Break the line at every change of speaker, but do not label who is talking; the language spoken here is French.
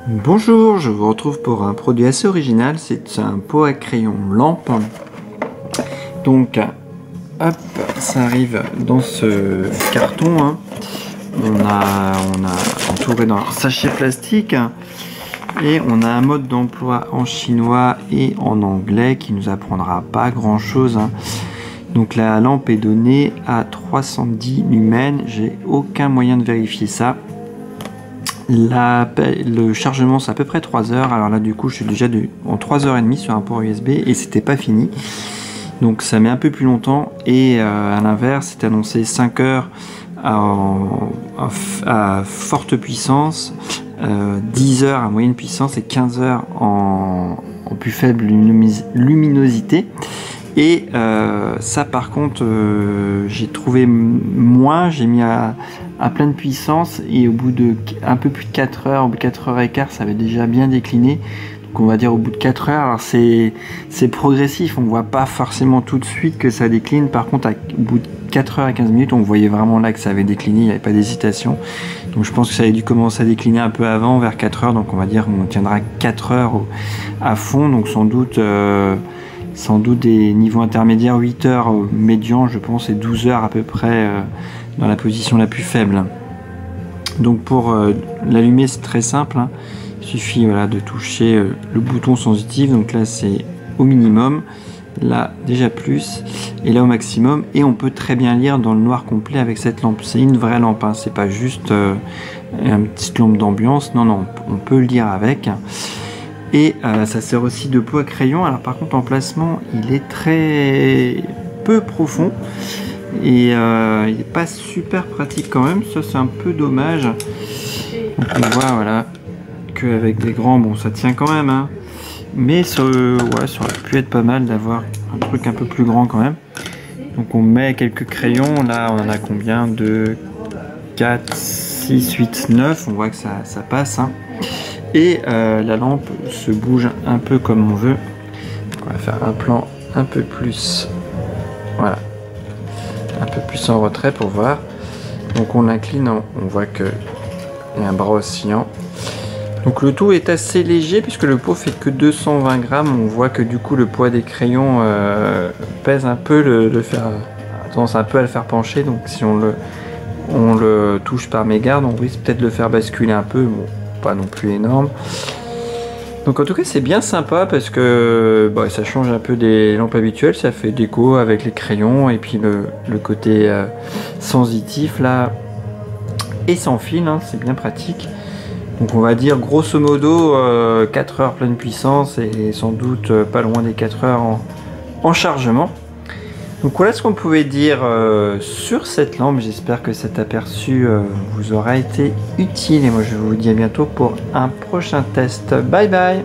Bonjour, je vous retrouve pour un produit assez original, c'est un pot à crayon lampe. Donc, hop, ça arrive dans ce carton, hein. On a entouré dans un sachet plastique et on a un mode d'emploi en chinois et en anglais qui nous apprendra pas grand chose, hein. Donc la lampe est donnée à 310 lumens, j'ai aucun moyen de vérifier ça. Le chargement c'est à peu près 3 heures, alors là du coup je suis déjà en 3h30 sur un port USB et c'était pas fini, donc ça met un peu plus longtemps. Et à l'inverse c'est annoncé 5 heures à forte puissance, 10 heures à moyenne puissance et 15 heures en plus faible luminosité. Et ça par contre j'ai trouvé moins, j'ai mis à pleine puissance et au bout de un peu plus de 4 heures, au bout de 4 heures et quart, ça avait déjà bien décliné. Donc on va dire au bout de 4 heures, alors c'est progressif, on voit pas forcément tout de suite que ça décline. Par contre au bout de 4 heures et 15 minutes, on voyait vraiment là que ça avait décliné, il n'y avait pas d'hésitation. Donc je pense que ça avait dû commencer à décliner un peu avant, vers 4 heures, donc on va dire on tiendra 4 heures à fond, donc sans doute des niveaux intermédiaires, 8 heures médian je pense, et 12 heures à peu près dans la position la plus faible. Donc pour l'allumer c'est très simple, hein. Il suffit de toucher le bouton sensitif, donc là c'est au minimum, là déjà plus, et là au maximum, et on peut très bien lire dans le noir complet avec cette lampe. C'est une vraie lampe, hein. C'est pas juste une petite lampe d'ambiance, non, on peut lire avec. Et ça sert aussi de pot à crayon. Alors par contre en placement il est très peu profond et il n'est pas super pratique quand même, ça c'est un peu dommage. Donc on voit voilà qu'avec des grands, bon ça tient quand même, hein. Mais ça aurait pu être pas mal d'avoir un truc un peu plus grand quand même. Donc on met quelques crayons, là on en a combien, 2, 4, 6, 8, 9, on voit que ça passe, hein. Et la lampe se bouge un peu comme on veut. On va faire un plan un peu plus, voilà, un peu plus en retrait pour voir. Donc on l'incline, on voit que il y a un bras oscillant. Donc le tout est assez léger puisque le pot fait que 220 grammes. On voit que du coup le poids des crayons pèse un peu, tendance un peu à le faire pencher. Donc si on le touche par mégarde, on risque peut-être de le faire basculer un peu. Bon, pas non plus énorme. Donc en tout cas c'est bien sympa parce que ça change un peu des lampes habituelles, ça fait déco avec les crayons et puis le côté sensitif là et sans fil, hein, c'est bien pratique. Donc on va dire grosso modo 4 heures pleine puissance et sans doute pas loin des 4 heures en chargement. Donc voilà ce qu'on pouvait dire sur cette lampe. J'espère que cet aperçu vous aura été utile et moi je vous dis à bientôt pour un prochain test. Bye bye.